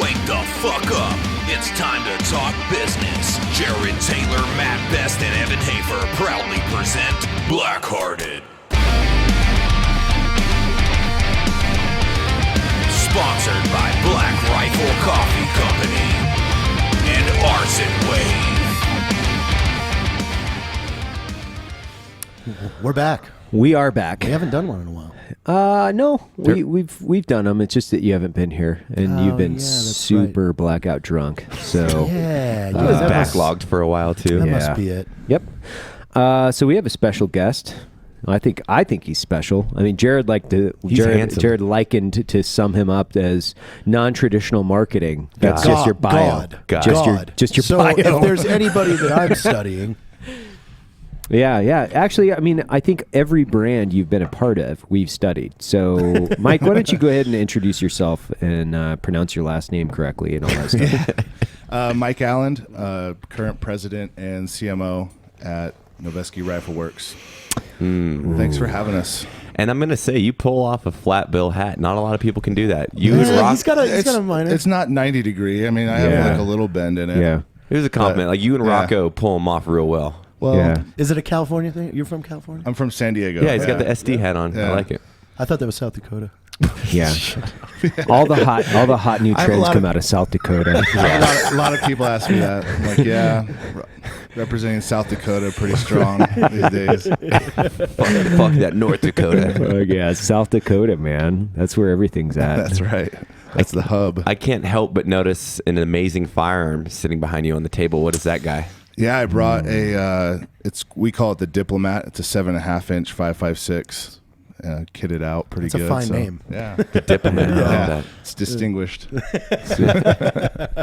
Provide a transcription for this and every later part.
Wake the fuck up. It's time to talk business. Jared Taylor, Matt Best, and Evan Hafer proudly present Blackhearted. Sponsored by BlackRifle Coffee Company and Arson Wave. We're back. We are back. We haven't done one in a while. No, we've done them. It's just that you haven't been here, and you've been super blackout drunk. So Yeah, I was backlogged for a while too. that must be it. Yep. So we have a special guest. I think he's special. I mean, Jared handsome. Jared likened to sum him up as non-traditional marketing. That's just your bio. God. Just your so bio. if there's anybody that I'm studying, Yeah. Actually, I mean, I think every brand you've been a part of, we've studied. So, Mike, why don't you go ahead and introduce yourself and pronounce your last name correctly and all that stuff. Mike Allen, current president and CMO at Noveske Rifle Works. Thanks for having us. And I'm gonna say, you pull off a flat bill hat. Not a lot of people can do that. You and Yeah, Rock. he's got a minor. It's not 90 degree. I mean, I have like a little bend in it. Yeah. It was a compliment. But, like you and yeah. Rocco pull them off real well. Well, Yeah. Is it a California thing? You're from California? I'm from San Diego. Yeah, he's got the SD hat on. Yeah. I like it. I thought that was South Dakota. Yeah. all the hot new I have a trends lot come of- out of South Dakota. A lot of people ask me that. I'm like, yeah, representing South Dakota pretty strong these days. Fuck that North Dakota. Yeah, South Dakota, man. That's where everything's at. That's right. That's the hub. I can't help but notice an amazing firearm sitting behind you on the table. What is that guy? Yeah, I brought we call it the Diplomat. It's a 7.5-inch 5.56. Kitted out pretty It's a good. fine name. Yeah. The Diplomat. I love Yeah. that. It's distinguished.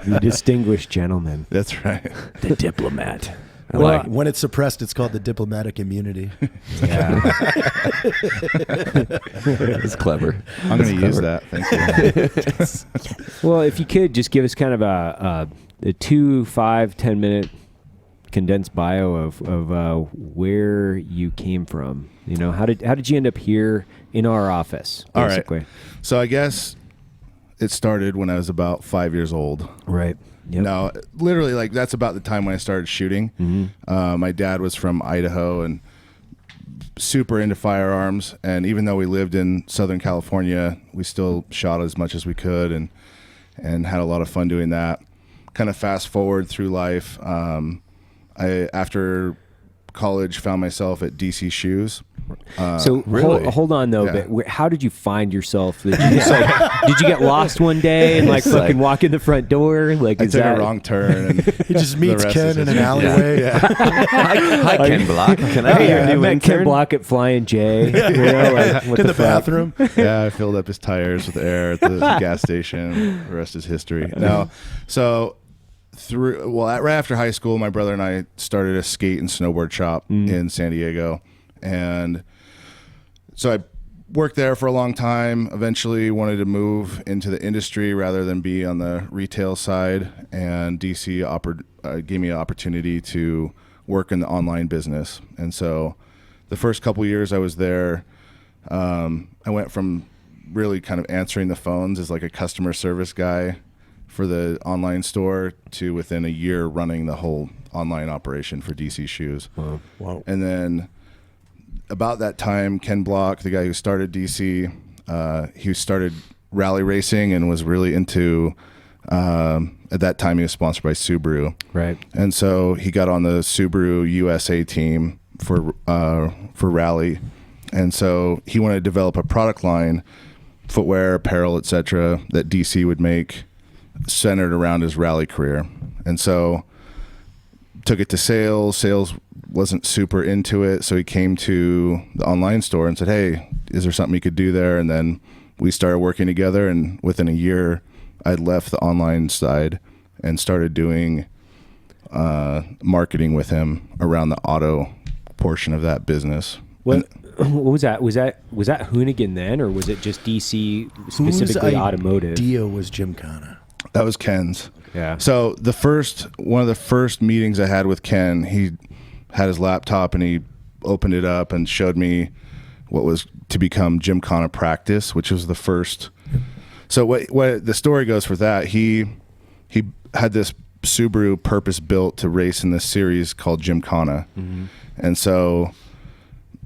You distinguished gentleman. That's right. The Diplomat. I Well, like it. when it's suppressed, it's called the diplomatic immunity. Yeah. It's clever. I'm going to use that. Thank you. Well, if you could just give us kind of a 2, 5, 10-minute condensed bio of where you came from. You know, how did you end up here in our office? All right. Basically, So I guess it started when I was about 5 years old. right? Yep. No, literally, like that's about the time when I started shooting. Mm-hmm. My dad was from Idaho and super into firearms. And even though we lived in Southern California, we still shot as much as we could and had a lot of fun doing that. Kind of fast forward through life. I after college found myself at DC Shoes. So really? hold on though, Yeah. but how did you find yourself? Did you just did you get lost one day and like It's fucking like- walk in the front door? Like I is took that a wrong turn. And He just meets the rest Ken is in an history. alleyway. Yeah. Hi, Ken Block. Can I be your I new met Ken intern? Block at Flying J. You know, like, what In the fuck? bathroom. Yeah, I filled up his tires with air at the gas station. The rest is history. No, so right after high school, my brother and I started a skate and snowboard shop in San Diego, and so I worked there for a long time. Eventually, wanted to move into the industry rather than be on the retail side, and DC gave me an opportunity to work in the online business. And so, the first couple years I was there, I went from really kind of answering the phones as like a customer service guy for the online store to within a year running the whole online operation for DC Shoes. Wow. And then about that time, Ken Block, the guy who started DC, he started rally racing and was really into, at that time he was sponsored by Subaru. Right. And so he got on the Subaru USA team for rally. And so he wanted to develop a product line, footwear, apparel, etc., that DC would make centered around his rally career. And so took it to sales. Sales wasn't super into it, so he came to the online store and said, hey, is there something you could do there? And then we started working together, and within a year I'd left the online side and started doing marketing with him around the auto portion of that business. What was that? Was that Hoonigan then, or was it just DC specifically automotive? Dio was Gymkhana. That was Ken's. Yeah. So one of the first meetings I had with Ken, he had his laptop and he opened it up and showed me what was to become Gymkhana Practice, which was the first So what the story goes for that, he had this Subaru purpose built to race in this series called Gymkhana. And so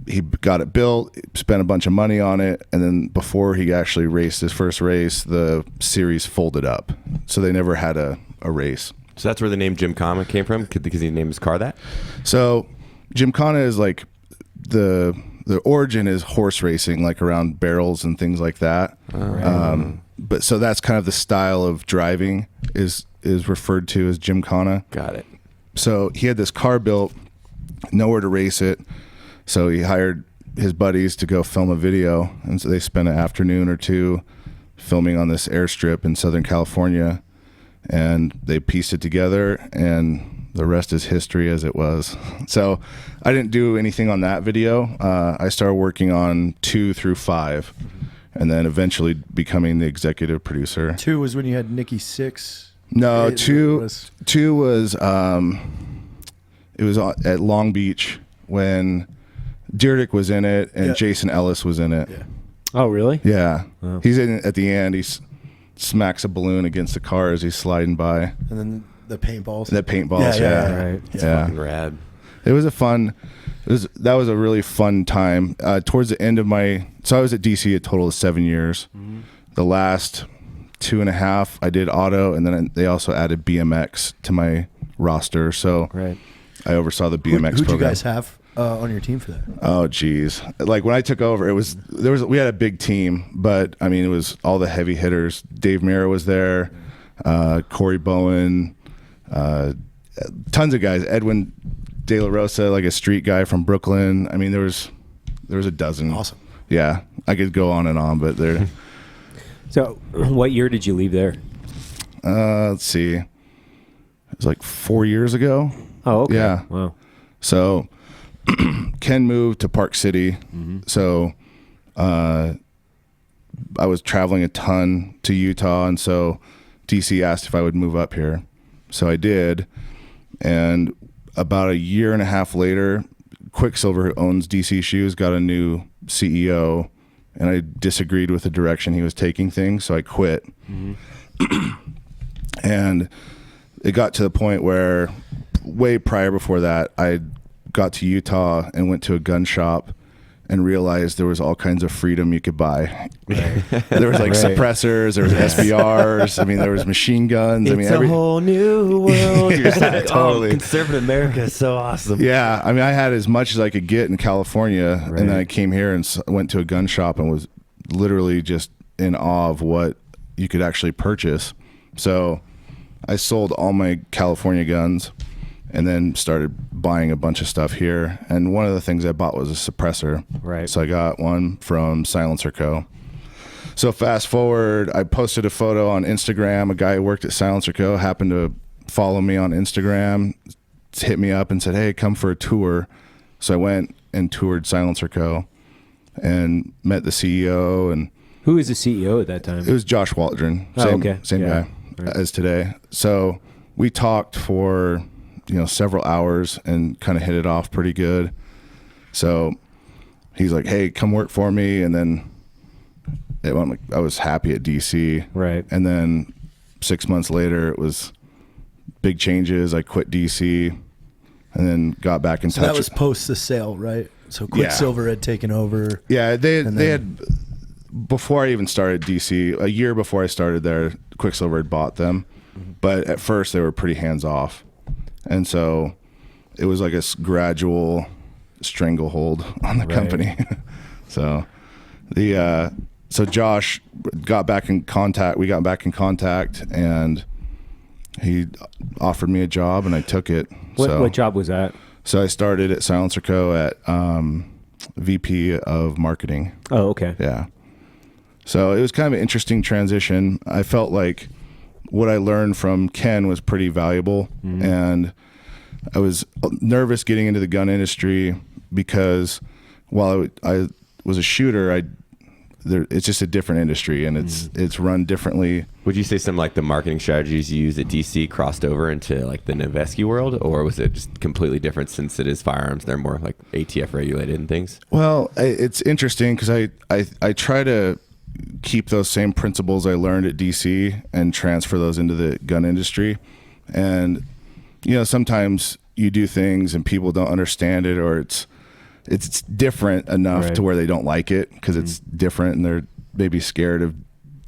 he got it built, spent a bunch of money on it, and then before he actually raced his first race, the series folded up. So they never had a race. So that's where the name Gymkhana came from, because he named his car that? So Gymkhana is like the origin is horse racing, like around barrels and things like that. But so that's kind of the style of driving is referred to as Gymkhana. Got it. So he had this car built, nowhere to race it. So he hired his buddies to go film a video. And so they spent an afternoon or two filming on this airstrip in Southern California. And they pieced it together, and the rest is history as it was. So I didn't do anything on that video. I started working on 2 through 5, and then eventually becoming the executive producer. 2 was when you had Nikki Six. No, It 2 was- was it was at Long Beach when Dyrdek was in it and Yeah. Jason Ellis was in it. Yeah. Oh, really? Yeah. Wow. He's in it at the end. He smacks a balloon against the car as he's sliding by. And then the paintballs. The paintballs, yeah. Right. Yeah. Fucking rad. It was that was a really fun time. Towards the end of so I was at DC a total of 7 years. The last 2.5 I did auto, and then they also added BMX to my roster. So Right. I oversaw the Who'd BMX you program. guys have on your team for that? Oh geez. Like when I took over, we had a big team, but I mean, it was all the heavy hitters. Dave Mira was there, Corey Bowen, tons of guys. Edwin De La Rosa, like a street guy from Brooklyn. I mean, there was a dozen. Awesome. Yeah. I could go on and on, but there, So, what year did you leave there? let's see. It was like 4 years ago. Oh, okay. Yeah. Wow. So Ken moved to Park City. So I was traveling a ton to Utah, and so DC asked if I would move up here. So I did. And about 1.5 years later, Quicksilver, who owns DC Shoes, got a new CEO, and I disagreed with the direction he was taking things, so I quit. And it got to the point where way prior before that, I got to Utah and went to a gun shop and realized there was all kinds of freedom you could buy. There was like Right. suppressors, there was SBRs, I mean, there was machine guns. I mean, whole new world. You're just like, Totally. oh, conservative America is so awesome. Yeah, I mean, I had as much as I could get in California, Right. and then I came here and went to a gun shop and was literally just in awe of what you could actually purchase. So I sold all my California guns and then started buying a bunch of stuff here. And one of the things I bought was a suppressor. Right. So I got one from Silencerco. So fast forward, I posted a photo on Instagram. A guy who worked at Silencerco happened to follow me on Instagram, hit me up and said, hey, come for a tour. So I went and toured Silencerco and met the CEO, and Who was the CEO at that time? it was Josh Waldron, Oh, same, okay. same Yeah. guy Right. as today. So we talked for several hours and kind of hit it off pretty good. So he's like, hey, come work for me. And then I was happy at DC. Right. And then 6 months later, it was big changes. I quit DC and then got back in So touch. that was post the sale, right? So Quicksilver had taken over. Yeah, they And they then- had, before I even started DC, a year before I started there, Quicksilver had bought them. But at first they were pretty hands off. And so it was like a gradual stranglehold on the Right. company. So so Josh got back in contact. We got back in contact, and he offered me a job, and I took it. What job was that? So I started at Silencerco at VP of marketing. Oh, okay. Yeah. So it was kind of an interesting transition. I felt like what I learned from Ken was pretty valuable, and I was nervous getting into the gun industry because while I was a shooter, it's just a different industry, and it's run differently. Would you say some like the marketing strategies you use at DC crossed over into like the Noveske world, or was it just completely different since it is firearms? They're more like ATF regulated and things. Well, it's interesting because I try to keep those same principles I learned at DC and transfer those into the gun industry. And sometimes you do things and people don't understand it, or it's different enough to where they don't like it because it's different and they're maybe scared of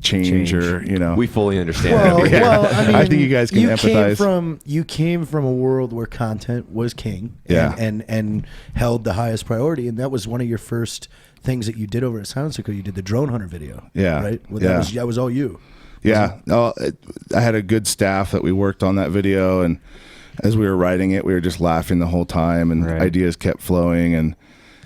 change. Or we fully understand. Well, I mean, I think you guys can empathize. You came from a world where content was king, Yeah. and held the highest priority, and that was one of your first things that you did over at Silencerco. You did the drone hunter video, Yeah. right? Well, Yeah. that was all you. Yeah, I had a good staff that we worked on that video, and as we were writing it, we were just laughing the whole time, and ideas kept flowing, and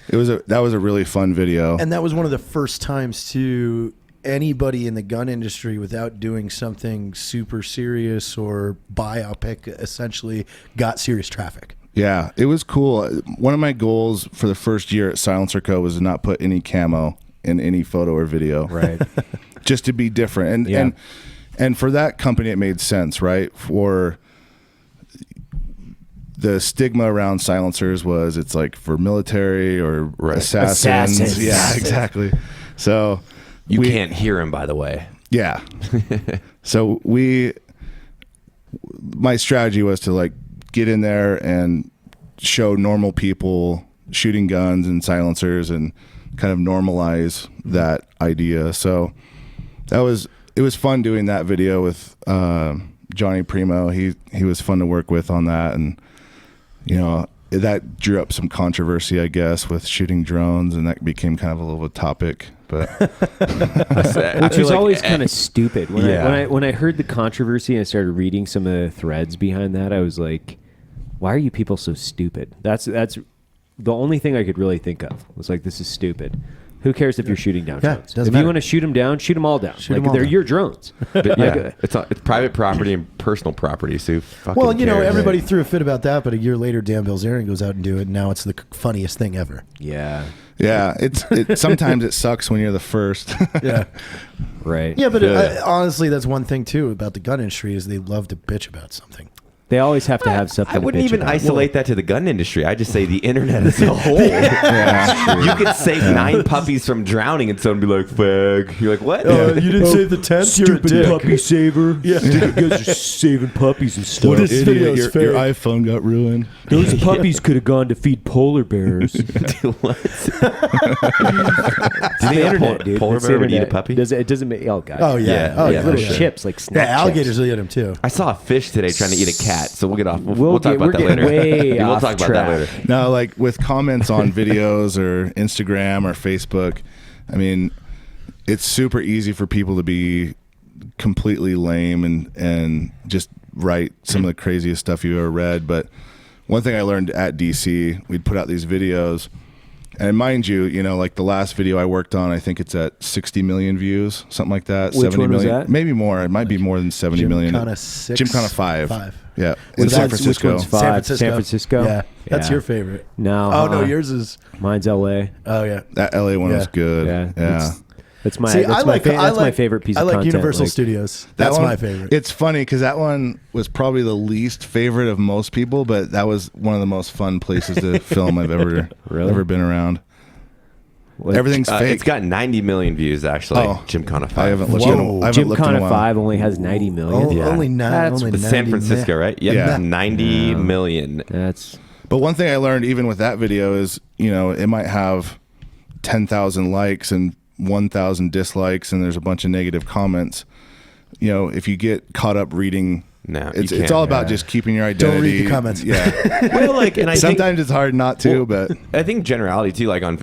that was a really fun video. And that was one of the first times to anybody in the gun industry, without doing something super serious or biopic, essentially got serious traffic. Yeah, it was cool. One of my goals for the first year at Silencerco was to not put any camo in any photo or video. Right. Just to be different. And for that company, it made sense, right? For the stigma around silencers was it's like for military or assassins. Yeah, exactly. So you can't hear him, by the way. Yeah. So my strategy was to like get in there and show normal people shooting guns and silencers and kind of normalize that idea. So it was fun doing that video with Johnny Primo. He was fun to work with on that, and that drew up some controversy, I guess, with shooting drones, and that became kind of a little topic. But which was always kind of stupid. When I heard the controversy and I started reading some of the threads behind that, I was like, why are you people so stupid? That's the only thing I could really think of was like, this is stupid. Who cares if you're shooting down drones? If you want to shoot them down, shoot them all down. They're your drones. But it's private property and personal property. So who fucking cares? Everybody threw a fit about that, but a year later, Dan Bilzerian goes out and do it, and now it's the funniest thing ever. Yeah. Yeah, sometimes it sucks when you're the first. Yeah. Right. Yeah, but honestly, that's one thing too about the gun industry is they love to bitch about something. They always have to have something. I wouldn't to bitch even about. isolate that to the gun industry. I just say the internet as a whole. You could save 9 puppies from drowning, and someone be like, "Fag." You're like, "What? You didn't save the 10th. You're a dick. Puppy saver. Yeah, you guys are saving puppies and stuff. What is Idiot, your iPhone got ruined. Those puppies could have gone to feed polar bears. What? It's the internet, dude. Polar It's bear the would eat a internet. puppy? It doesn't make. Oh god. Oh yeah. Oh yeah. Little Yeah. chips like snack Yeah, alligators will eat them too. I saw a fish today trying to eat a cat. So we'll get off. We'll talk about that later. We'll talk about that later. No, like with comments on videos or Instagram or Facebook, I mean, it's super easy for people to be completely lame and just write some of the craziest stuff you ever read. But one thing I learned at DC, we'd put out these videos, and mind you, like the last video I worked on, I think it's at 60 million views, something like that. Which 70 one was million, that? maybe more. It might be more than 70 million. Gymkhana 6. Gymkhana 5. Yeah, So in San that's- Francisco. Which one's 5? San Francisco. Yeah, that's Yeah. your favorite. No. Oh no, yours is. Mine's L.A. Oh yeah. That LA one was good. Yeah. That's my. See, that's my favorite piece I of like content. Universal Studios. That That's one- my favorite. It's funny because that one was probably the least favorite of most people, but that was one of the most fun places to film I've ever been around. Everything's fake. It's got 90 million views actually. Oh. Gymkhana 5. I haven't looked. Whoa. I haven't looked in a Gymkhana while. 5 only has 90 million. Oh, only nine. That's Only It's 90 San Francisco, right? Yep. Yeah. 90 million. That's But one thing I learned even with that video is, it might have 10,000 likes and 1,000 dislikes, and there's a bunch of negative comments. If you get caught up reading, No, you it's can't. all about just keeping your identity. Don't read the comments. Yeah. Well, and I think Sometimes it's hard not to, but I think generality too, like on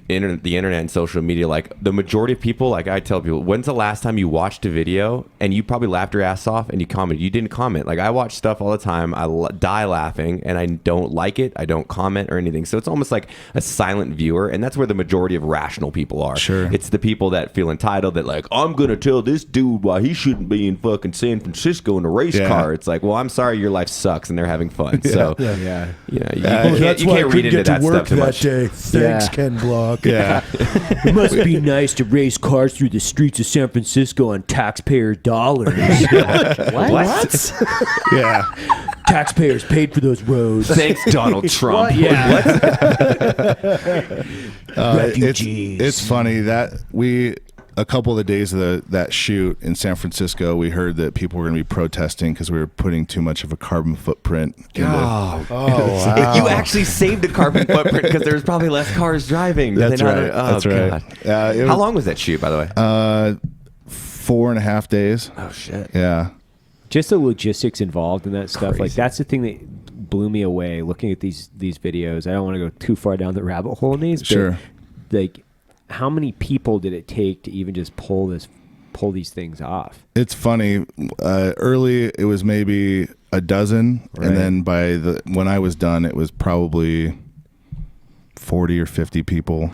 the internet and social media, like the majority of people, like I tell people, when's the last time you watched a video and you probably laughed your ass off and you commented? You didn't comment. Like I watch stuff all the time. I die laughing and I don't like it. I don't comment or anything. So it's almost like a silent viewer, and that's where the majority of rational people are. Sure. It's the people that feel entitled that like, I'm gonna tell this dude why he shouldn't be in fucking San Francisco in a race car. It's like, well, I'm sorry, your life sucks and they're having fun. So yeah. you That's why I can't read couldn't into get to that work stuff too that much. day. Thanks, Yeah. Ken Block. yeah. It must be nice to race cars through the streets of San Francisco on taxpayer dollars. What? Yeah. Taxpayers paid for those roads. Thanks, Donald Trump. Yeah. It's funny that a couple of the days of that shoot in San Francisco, we heard that people were going to be protesting because we were putting too much of a carbon footprint. Oh, wow. You actually saved a carbon footprint because there's probably less cars driving. That's right. Oh, That's right. How long was that shoot, by the way? 4.5 days. Oh shit. Yeah. Just the logistics involved in that stuff. Like Crazy. that's the thing that blew me away looking at these videos. I don't want to go too far down the rabbit hole in these. Sure. But like, how many people did it take to even just pull these things off? It's funny. Early, it was maybe a dozen, Right. and then when I was done, it was probably 40 or 50 people.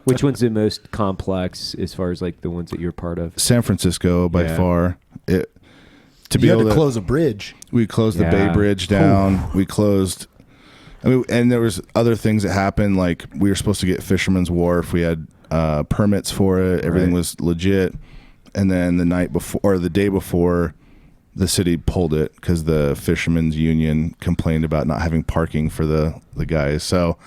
Which one's the most complex as far as like the ones that you're part of? San Francisco by Yeah. far. To be You had able to close a bridge. we closed the Bay Yeah. Bridge down. We closed. And there was other things that happened. Like we were supposed to get Fisherman's Wharf. We had permits for it. Everything Right. was legit. And then the night before, or the day before, the city pulled it because the Fishermen's Union complained about not having parking for the guys. So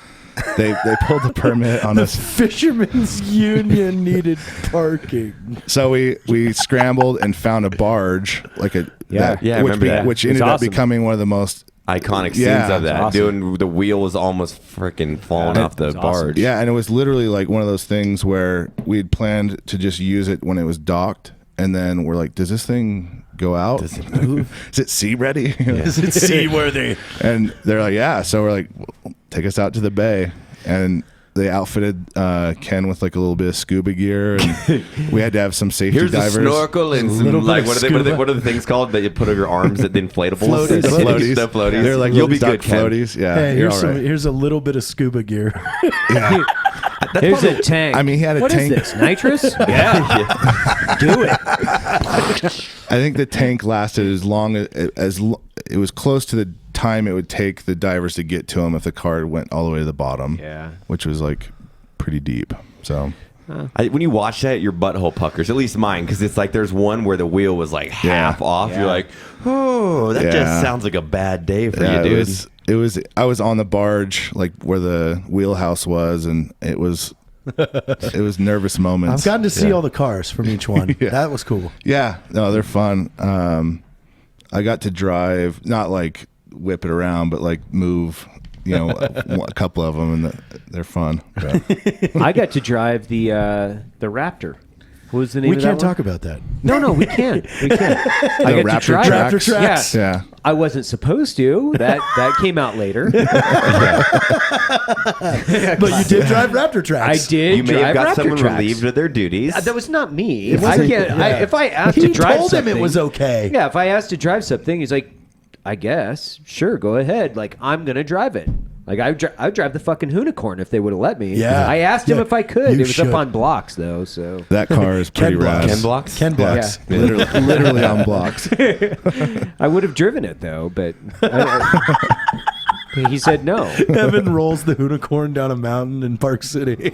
they pulled the permit on us. Fishermen's Union needed parking. So we scrambled and found a barge, like a Yeah. Yeah, I remember that. which It was ended up awesome. becoming one of the most. Iconic scenes Yeah. of that. Awesome. Doing the wheel was almost freaking falling Yeah. off the It's awesome. barge. Yeah, and it was literally like one of those things where we had planned to just use it when it was docked, and then we're like, does this thing go out? Does it move? Is it sea ready? Is it seaworthy? And they're like, yeah. So we're like, well, take us out to the bay, and they outfitted Ken with like a little bit of scuba gear, and we had to have some safety Here's divers. a snorkel and some, little bit like of what are the things called that you put over your arms at the inflatables? Floaties. The floaties. The floaties. They're like You'll little be duck good, Ken. floaties. Yeah, Hey, you're here's all right. here's a little bit of scuba gear. Yeah. Here's a tank. I mean, he had a What is tank. this, nitrous? Yeah. Do it. I think the tank lasted as long as it was close to the time it would take the divers to get to him if the car went all the way to the bottom. Yeah. which was like pretty deep. So When you watch that, your butthole puckers. At least mine, because it's like there's one where the wheel was like half off. Yeah. You're like, oh, that Yeah. just sounds like a bad day for yeah, you, dude. it was. I was on the barge, like where the wheelhouse was, and it was nervous moments. I've gotten to see all the cars from each one. That was cool. Yeah, no, they're fun. I got to drive, not like whip it around, but like move, a couple of them, and they're fun. But, I got to drive the Raptor. What was the name We of that can't one? talk about that. No, we can't. We can't. I got Raptor to drive tracks? Raptor tracks? Yeah. yeah. I wasn't supposed to. That came out later. But you did drive Raptor I tracks. did. You may drive have got Raptor someone tracks. relieved of their duties. That was not me. It I wasn't- can't. yeah. If I asked He to drive told something, him it was okay. Yeah, if I asked to drive something, he's like, I guess, sure, go ahead. Like, I'm gonna drive it. Like, I'd drive the fucking Unicorn if they would have let me. Yeah. I asked him Yeah. if I could. You It was should. up on blocks though, so. That car is pretty Ken blocks. rad. Ken blocks? Ken blocks. Yeah. Literally on blocks. I would have driven it though, but he said no. Evan rolls the unicorn down a mountain in Park City.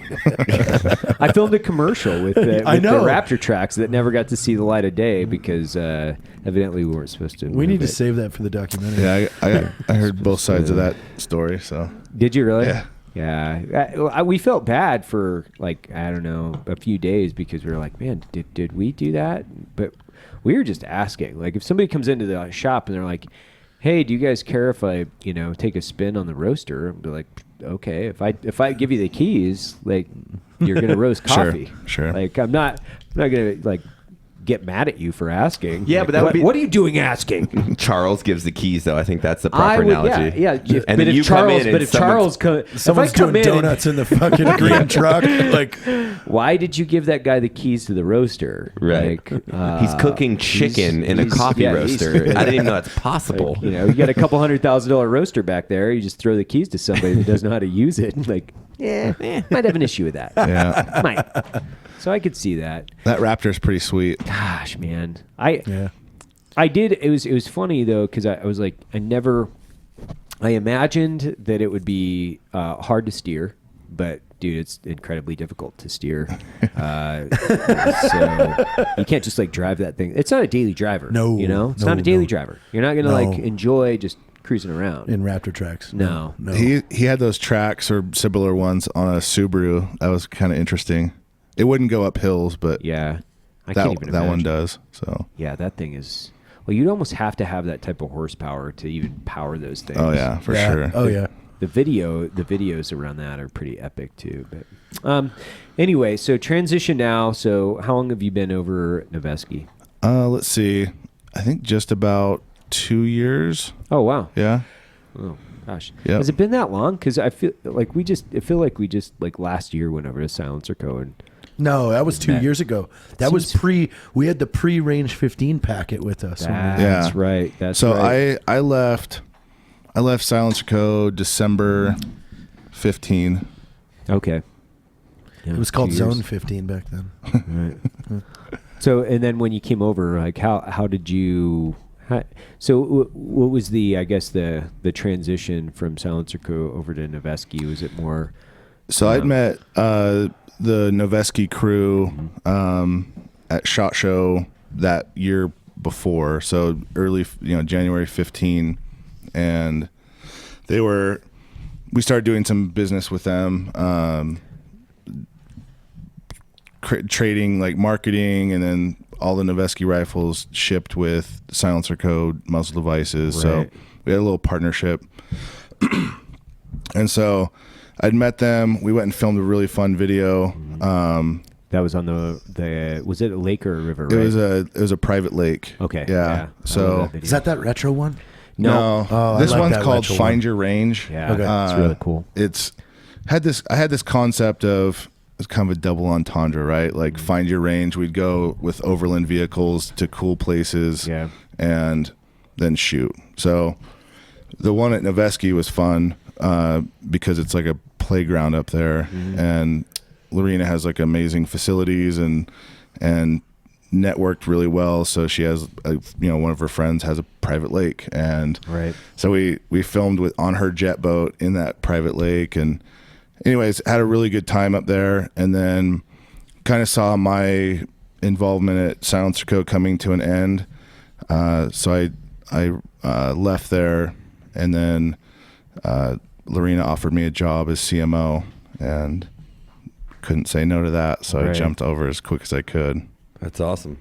I filmed a commercial with the I know. Raptor tracks that never got to see the light of day because evidently we weren't supposed to. We need to move it. save that for the documentary. Yeah, I heard both sides of that story. So Did you really? Yeah. Yeah. We felt bad for like, I don't know, a few days because we were like, man, did we do that? But we were just asking. Like if somebody comes into the shop and they're like, hey, do you guys care if I, take a spin on the roaster? I'd be like, okay. If I give you the keys, like you're gonna roast Sure, coffee. sure. Like I'm not gonna like get mad at you for asking. Yeah, Like, but that would be- what are you doing asking? Charles gives the keys, though. I think that's the proper I would, analogy. yeah. If, And but then you if come Charles, in and but if Charles, if I Someone's come doing in and- donuts in the fucking green truck. Like, why did you give that guy the keys to the roaster? Right. Like, He's cooking chicken in a he's- coffee yeah, roaster. he's- I didn't even know that's possible. you got a couple $100,000 roaster back there. You just throw the keys to somebody that doesn't know how to use it. Like, might have an issue with that. yeah, Might. So I could see that. that Raptor's pretty sweet. Gosh, man. yeah. I did. It was funny though because I was like, I imagined that it would be hard to steer, but dude, it's incredibly difficult to steer. So you can't just like drive that thing. It's not a daily driver. No, it's no, not a daily no. driver. You're not gonna No. like enjoy just cruising around. In Raptor tracks. No. No. He had those tracks or similar ones on a Subaru. That was kind of interesting. It wouldn't go up hills, but Yeah. I can't even that one imagine. does. So Yeah, that thing is. Well, you'd almost have to have that type of horsepower to even power those things. oh yeah, for sure. Oh yeah. The videos around that are pretty epic too. But anyway, so transition now. So how long have you been over at Noveske? Let's see. I think just about 2 years. Oh wow. Yeah. Oh gosh. Yep. Has it been that long? Because I feel like we just like last year went over to Silencerco and No, that was 2 Matt. years ago. That was Seems- we had the pre-range 15 packet with us. that's Yeah. right. That's So right. I left Silencerco December 15. Okay. Yeah, It was called 2 years. Zone 15 back then. Right. So, and then when you came over, like how did you? What was the the transition from Silencerco over to Noveske? Was it more? So I'd met the Noveske crew at SHOT Show that year before, so early, January 15, and we started doing some business with them, trading like marketing, and then all the Noveske rifles shipped with Silencerco muzzle devices. So Right. we had a little partnership. And so I'd met them. We went and filmed a really fun video. That was on the was it a lake or a river? It Right? was a private lake. Okay. Yeah. I love So that video. Is that retro one? no? Oh, I this like one's that called retro Find one. Your Range. Yeah, Okay. it's really cool. I had this concept of it's kind of a double entendre, right? Like find your range. We'd go with overland vehicles to cool places, Yeah. and then shoot. So the one at Noveske was fun because it's like a playground up there, and Lorena has like amazing facilities and networked really well. So she has, one of her friends has a private lake, and Right. so we filmed on her jet boat in that private lake, and anyways, had a really good time up there, and then kind of saw my involvement at Silencerco coming to an end. So I left there, and then Lorena offered me a job as CMO, and couldn't say no to that. So I Right. jumped over as quick as I could. That's awesome.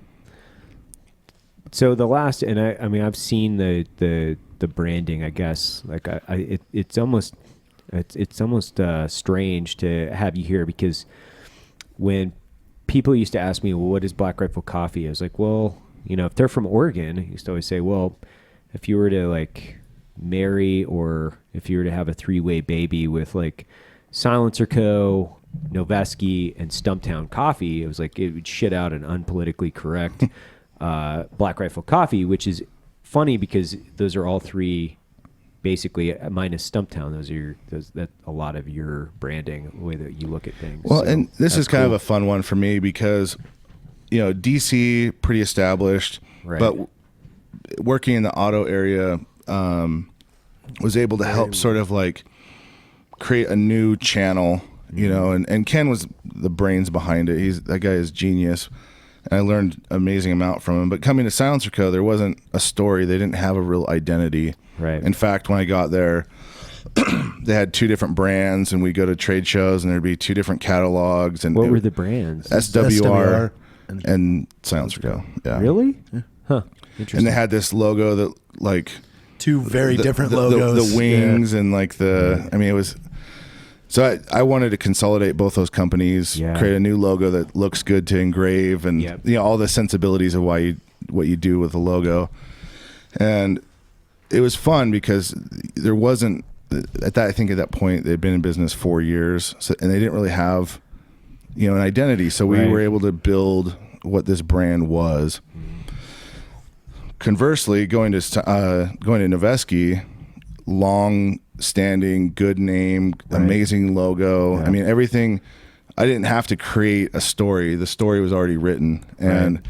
So the last, and I mean, I've seen the branding. I guess like it's almost strange to have you here, because when people used to ask me, well, what is Black Rifle Coffee? I was like, well, if they're from Oregon, I used to always say, well, if you were to like marry, or if you were to have a 3-way baby with like Silencerco, Noveske, and Stumptown Coffee, it was like it would shit out an unpolitically correct Black Rifle Coffee, which is funny because those are all three basically, minus Stumptown. That's a lot of your branding, the way that you look at things. Well, So and this that's is kind of cool. a fun one for me because, DC pretty established, Right. but working in the auto area, was able to help sort of like create a new channel, and Ken was the brains behind it. That guy is genius. And I learned an amazing amount from him. But coming to Silencerco, there wasn't a story. They didn't have a real identity. Right. In fact, when I got there, they had 2 different brands, and we'd go to trade shows, and there'd be 2 different catalogs. And What were the brands? SWR and Silencerco. Yeah. Really? Huh. Interesting. And they had this logo that like Two very different the logos. the wings and like it was. So I wanted to consolidate both those companies, Yeah. create a new logo that looks good to engrave, and Yep. all the sensibilities of what you do with the logo. And it was fun because there wasn't I think at that point they'd been in business 4 years, and they didn't really have an identity. So we Right. were able to build what this brand was. Conversely, going to Noveske, long-standing, good name, amazing logo. Yeah. I mean, everything. I didn't have to create a story. The story was already written, and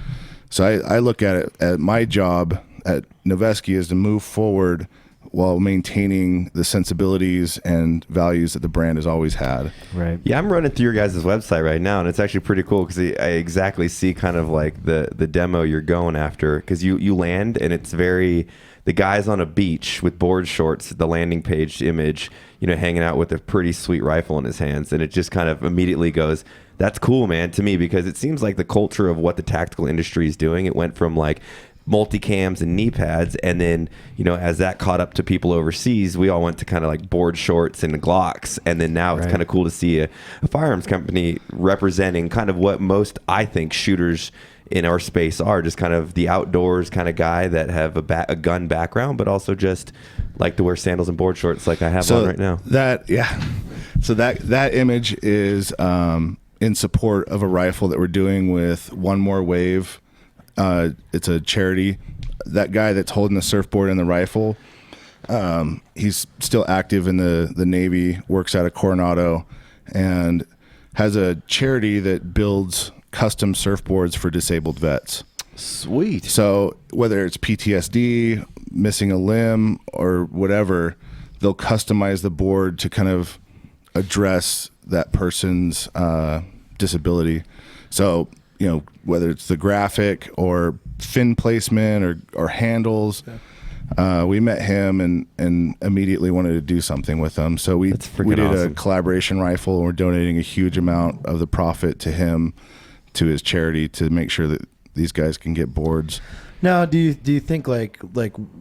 so I look at it. At my job at Noveske is to move forward while maintaining the sensibilities and values that the brand has always had. Right. Yeah, I'm running through your guys' website right now, and it's actually pretty cool because I exactly see kind of like the demo you're going after, because you land and it's very, the guy's on a beach with board shorts, the landing page image, hanging out with a pretty sweet rifle in his hands, and it just kind of immediately goes, that's cool, man, to me, because it seems like the culture of what the tactical industry is doing, it went from like multicams and knee pads, and then as that caught up to people overseas, we all went to kind of like board shorts and Glocks, and then now it's kind of cool to see a firearms company representing kind of what most, I think, shooters in our space are, just kind of the outdoors kind of guy that have a gun background, but also just like to wear sandals and board shorts like I have on right now. So that image is in support of a rifle that we're doing with One More Wave. It's a charity. That guy that's holding the surfboard and the rifle, he's still active in the Navy, works out of Coronado, and has a charity that builds custom surfboards for disabled vets. Sweet. So whether it's PTSD, missing a limb, or whatever, they'll customize the board to kind of address that person's disability. So whether it's the graphic or fin placement or handles, we met him and immediately wanted to do something with him. So we did awesome. A collaboration rifle, and we're donating a huge amount of the profit to him, to his charity, to make sure that these guys can get boards. Now, do you think like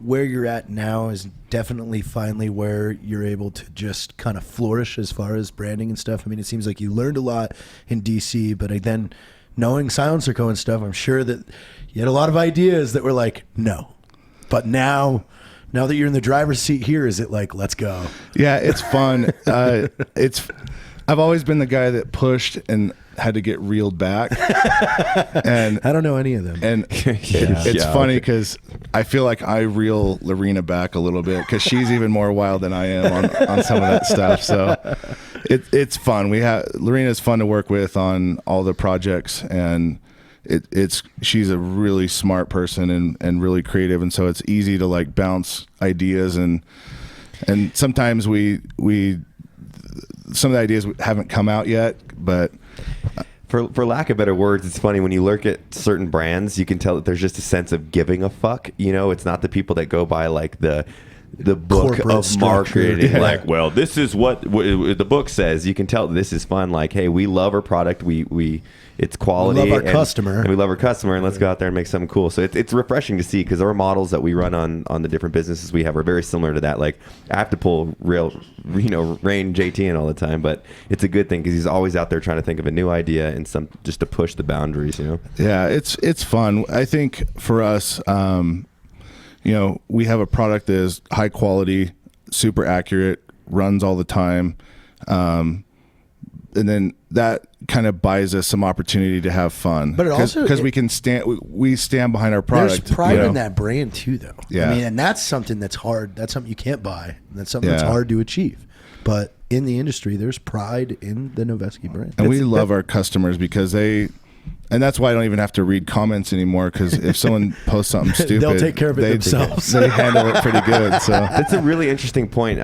where you're at now is definitely finally where you're able to just kind of flourish as far as branding and stuff? I mean, it seems like you learned a lot in DC, but then knowing Silencerco and stuff, I'm sure that you had a lot of ideas that were like, no. But now that you're in the driver's seat here, is it like, let's go? Yeah, it's fun. I've always been the guy that pushed and had to get reeled back. And I don't know any of them. And it's funny because I feel like I reel Lorena back a little bit because she's even more wild than I am on some of that stuff. So it's fun. Lorena's fun to work with on all the projects, and she's a really smart person and really creative, and so it's easy to like bounce ideas, and sometimes we some of the ideas haven't come out yet, but for lack of better words, it's funny when you look at certain brands, you can tell that there's just a sense of giving a fuck. It's not the people that go by like the book corporate of marketing, yeah. like, well, this is what the book says. You can tell this is fun. Like, hey, we love our product. It's quality. We love our customer. And we love our customer, and let's go out there and make something cool. So it's refreshing to see, because our models that we run on the different businesses we have are very similar to that. Like, I have to pull Rain JT in all the time, but it's a good thing because he's always out there trying to think of a new idea and just to push the boundaries. Yeah, it's fun. I think for us, we have a product that is high quality, super accurate, runs all the time. And then that kind of buys us some opportunity to have fun. But it also, because we stand behind our product. There's pride in that brand too, though. Yeah. I mean, and that's something that's hard. That's something you can't buy. That's something that's hard to achieve. But in the industry, there's pride in the Noveske brand. And we love our customers because and that's why I don't even have to read comments anymore, because if someone posts something stupid, they'll take care of it themselves. They handle it pretty good. So that's a really interesting point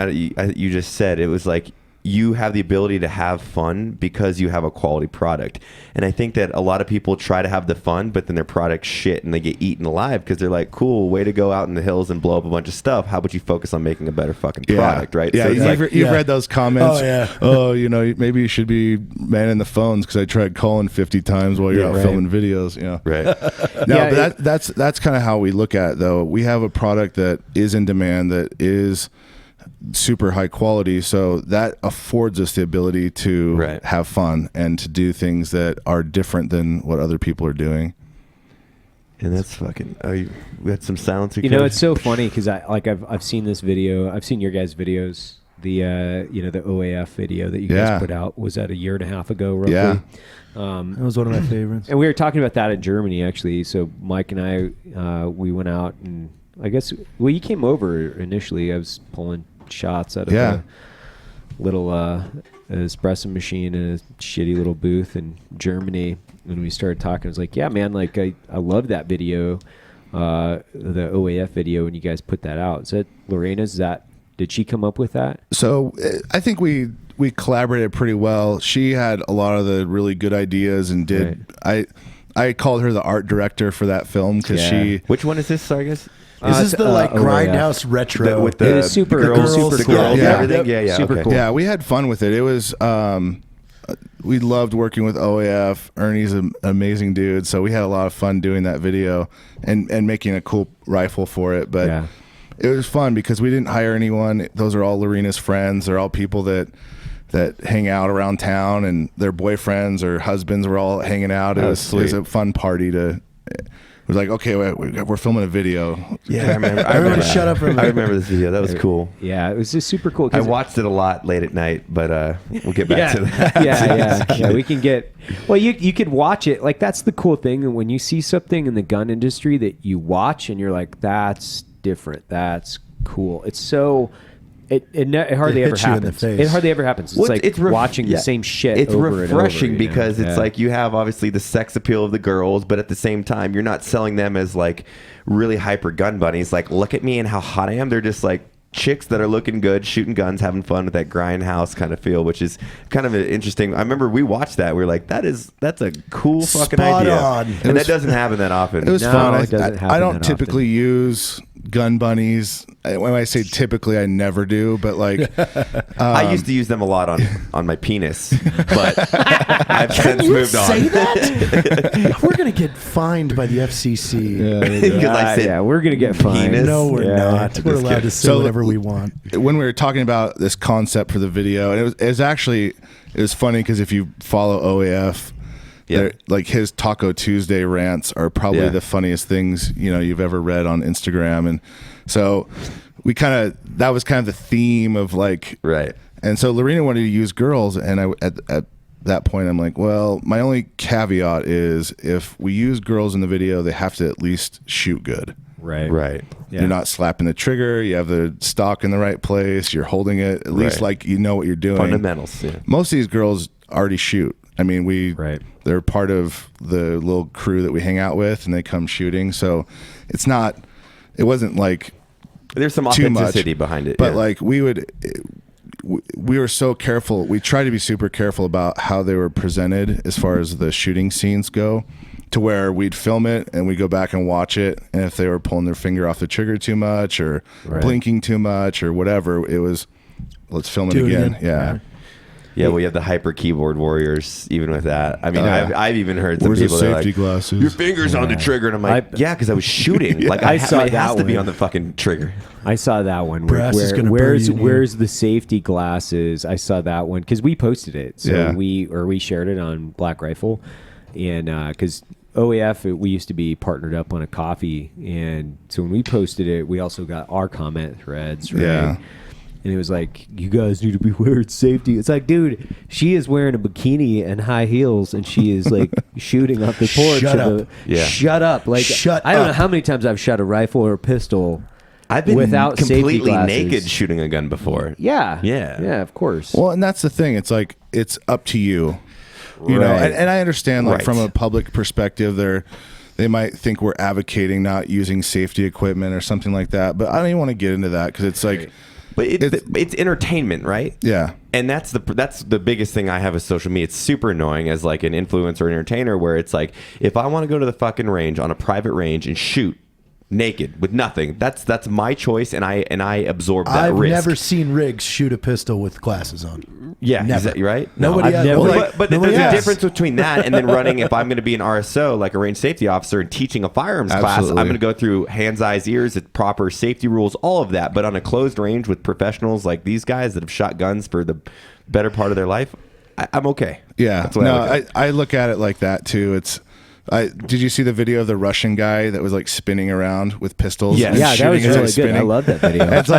you just said. It was like, you have the ability to have fun because you have a quality product. And I think that a lot of people try to have the fun, but then their product's shit and they get eaten alive because they're like, cool, way to go out in the hills and blow up a bunch of stuff. How about you focus on making a better fucking product, right? Yeah, So you've read those comments. Oh, yeah. Oh, maybe you should be manning the phones because I tried calling 50 times while you're out filming videos. Right. No, but that's kind of how we look at it, though. We have a product that is in demand, that is super high quality, so that affords us the ability to have fun and to do things that are different than what other people are doing. And that's fucking. We had some silence. It's so funny because I've seen this video. I've seen your guys' videos. The the OAF video that you guys put out was that a year and a half ago, roughly. Yeah. That was one of my favorites. And we were talking about that in Germany, actually. So Mike and I, we went out, and I guess you came over initially. I was pulling shots out of a little espresso machine in a shitty little booth in Germany. When we started talking, I was like, yeah, man, like I love that video. the OAF video when you guys put that out. Is that Lorena's? Did she come up with that? So I think we collaborated pretty well. She had a lot of the really good ideas and did. Right. I called her the art director for that film because she. Which one is this? Sorry, guys. This is the Grindhouse retro with the super girls, super cool. Girls, yeah. Everything. Yeah, super okay. cool. Yeah, we had fun with it. It was. We loved working with OAF. Ernie's an amazing dude, so we had a lot of fun doing that video and making a cool rifle for it. But it was fun because we didn't hire anyone. Those are all Lorena's friends. They're all people that hang out around town, and their boyfriends or husbands were all hanging out. It was a fun party to. It was like, okay, we're filming a video. Yeah, I remember. Shut up for a minute. I remember this video. That was cool. Yeah, it was just super cool. I watched it a lot late at night, but we'll get back to that. Yeah. We can get. Well, you could watch it. Like, that's the cool thing. And when you see something in the gun industry that you watch and you're like, that's different. That's cool. It's so. It hardly ever happens. It hardly ever happens. It's like watching the same shit. It's over refreshing and over, because it's like you have obviously the sex appeal of the girls, but at the same time, you're not selling them as like really hyper gun bunnies. Like, look at me and how hot I am. They're just like chicks that are looking good, shooting guns, having fun with that grindhouse kind of feel, which is kind of interesting. I remember we watched that. We were like, that's a cool fucking Spot idea. on. And that doesn't happen that often. It was fun. I don't that typically use gun bunnies. When I say typically, I never do, but like I used to use them a lot on my penis, but I've since moved on. Say that? We're gonna get fined by the FCC. Because I said we're gonna get fined. penis. No, we're not. We're allowed to say whatever we want. When we were talking about this concept for the video, and it was funny because if you follow OAF, like his Taco Tuesday rants are probably the funniest things you've ever read on Instagram, and so that was kind of the theme of like right. And so Lorena wanted to use girls, and I at that point I'm like, well, my only caveat is if we use girls in the video, they have to at least shoot good. Right. Yeah. You're not slapping the trigger. You have the stock in the right place. You're holding it at least like you know what you're doing. Fundamentals. Yeah. Most of these girls already shoot. I mean, they're part of the little crew that we hang out with, and they come shooting. So it wasn't like there's some authenticity behind it. But like we were so careful. We tried to be super careful about how they were presented as far as the shooting scenes go, to where we'd film it and we'd go back and watch it. And if they were pulling their finger off the trigger too much or blinking too much or whatever, it was, let's film it again. Yeah. Yeah, well, you have the hyper keyboard warriors. Even with that, I mean, I've even heard some people safety that are like, glasses? "Your finger's on the trigger," and I'm like, "Yeah, because I was shooting. Like I saw it has that to be one. on the fucking trigger." I saw that one. Brass is gonna burn you. Where's the safety glasses? I saw that one because we posted it. So we shared it on BlackRifle, and because OAF, we used to be partnered up on a coffee, and so when we posted it, we also got our comment threads. Right? Yeah. And it was like, you guys need to be wearing safety. It's like, dude, she is wearing a bikini and high heels, and she is like shooting off the porch. Shut up. Like, I don't know how many times I've shot a rifle or a pistol. I've been without completely safety naked shooting a gun before. Yeah, of course. Well, and that's the thing. It's like it's up to you, you know. And I understand, like from a public perspective, they might think we're advocating not using safety equipment or something like that. But I don't even want to get into that because it's like. But it's entertainment, right? Yeah. And that's the biggest thing I have with social media. It's super annoying as like an influencer or entertainer where it's like, if I want to go to the fucking range on a private range and shoot naked with nothing, that's my choice, and I absorb that risk. I've never seen Riggs shoot a pistol with glasses on. Yeah, never. Is that right? Nobody has. Well, but there's a difference between that and then running. If I'm going to be an RSO, like a range safety officer, and teaching a firearms class, I'm going to go through hands, eyes, ears, proper safety rules, all of that. But on a closed range with professionals like these guys that have shot guns for the better part of their life, I'm okay. Yeah. That's what I look at it like that too. Did you see the video of the Russian guy that was like spinning around with pistols? Yeah, that was really good. I love that video. It's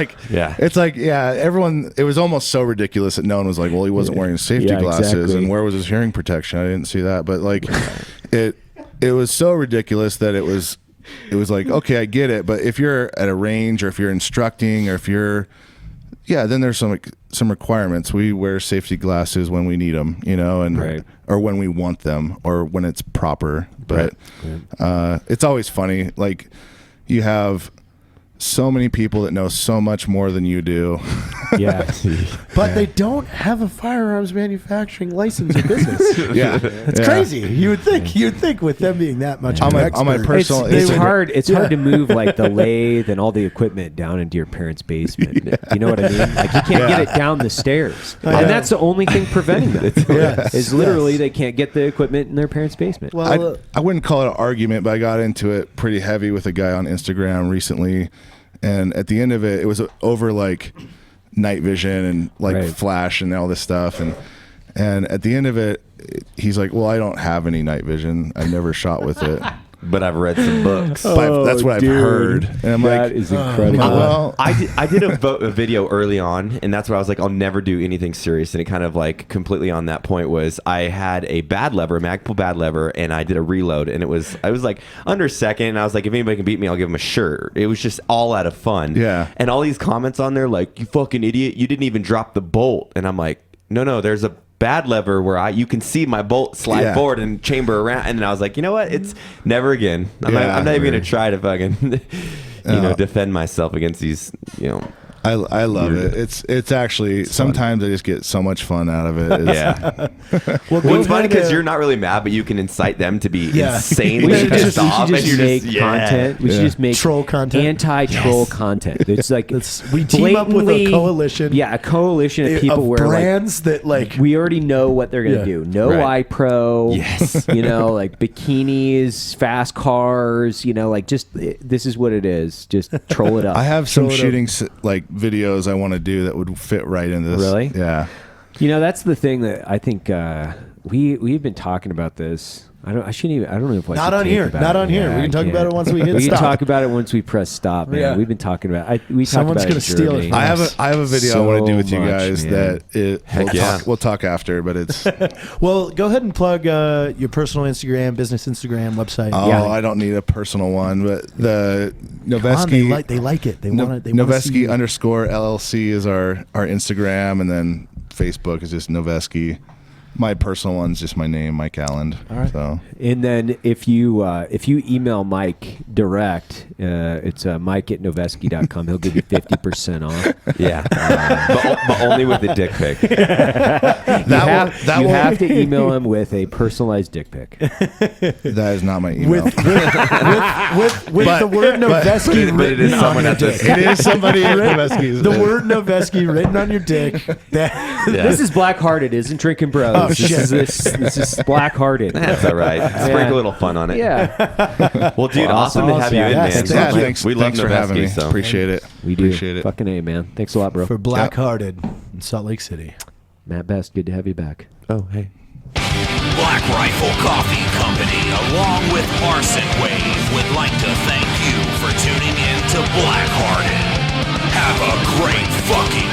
like everyone. It was almost so ridiculous that no one was like, well, he wasn't wearing safety glasses, exactly. and where was his hearing protection? I didn't see that, but like, it was so ridiculous that it was like, okay, I get it, but if you're at a range or if you're instructing or if you're then there's some requirements. We wear safety glasses when we need them, you know, and or when we want them or when it's proper. But it's always funny. Like you have so many people that know so much more than you do. Yeah. But they don't have a firearms manufacturing license or business. Yeah, It's crazy. You would think with them being that much of an on my expert. personal It's Instagram- hard. It's hard to move like the lathe and all the equipment down into your parents' basement. You know what I mean? Like you can't get it down the stairs, know. and that's the only thing preventing them. Yes, Is literally yes. they can't get the equipment in their parents' basement. Well, I wouldn't call it an argument, but I got into it pretty heavy with a guy on Instagram recently, and at the end of it, it was over like night vision and like Right. flash and all this stuff, and at the end of it, he's like, "Well, I don't have any night vision. I never shot with it." But I've read some books. But that's what I've heard, and I'm That like, is incredible. well, I did a video early on, and that's where I was like, I'll never do anything serious. And it kind of like completely on that point was I had a bad lever, a Magpul bad lever, and I did a reload, and I was like under second, and I was like, if anybody can beat me, I'll give them a shirt. It was just all out of fun. Yeah. And all these comments on there like, you fucking idiot, you didn't even drop the bolt. And I'm like, no, there's a bad lever where you can see my bolt slide forward and chamber around, and then I was like, you know what, it's never again. I'm not even gonna try to fucking defend myself against these, I love it. It's actually sometimes I just get so much fun out of it. well, Well, it's funny because you're not really mad, but you can incite them to be insanely We should pissed off. just and you're make just, content. We should just make Troll content. anti-troll content. It's like we team up with a blatantly- coalition. Yeah, a coalition of people of where brands that like we already know what they're gonna Yeah. do. No Right. iPro. Yes. Like bikinis, fast cars. Like just this is what it is. Just troll it up. I have some Troll it up. shooting like videos I want to do that would fit right into this. Really? Yeah. That's the thing that I think we've been talking about this. I don't know if I Not should on take here. about Not it. on here. Yeah, We can I talk can't. about it once we hit We can stop. talk about it once we press stop, man. Yeah. We've been talking about. We talked Someone's about gonna a steal it journey. from us. I have a video I So want to do with you much, guys man. that we'll talk after, but it's Well, go ahead and plug your personal Instagram, business Instagram, website. I don't need a personal one, but the Come on, Noveske they like it. They want it. They want to see Noveske _ LLC is our Instagram, and then Facebook is just Noveske. My personal one's just my name, Mike Allen. All right. So And then if you email Mike direct, it's Mike@Noveske.com. He'll give you 50% off. Yeah. but only with the dick pic. You have to email him with a personalized dick pic. that is not my email. with the word Noveske but it is written on someone your at the dick. it is somebody at Noveske's. The word Noveske written on your dick. This is Blackhearted, isn't Drinking Bros. Oh, shit. This is Blackhearted. That's all right. Sprinkle a little fun on it. Yeah. Well, dude, awesome to have you in, Yes, man. thank Yeah, you. thanks. We love thanks for having me. Noveske, so. Appreciate it. We do. Appreciate it. Fucking A, man. Thanks a lot, bro. For Blackhearted in Salt Lake City. Matt Best, good to have you back. Oh, hey. Black Rifle Coffee Company, along with Arson Wave, would like to thank you for tuning in to Blackhearted. Have a great fucking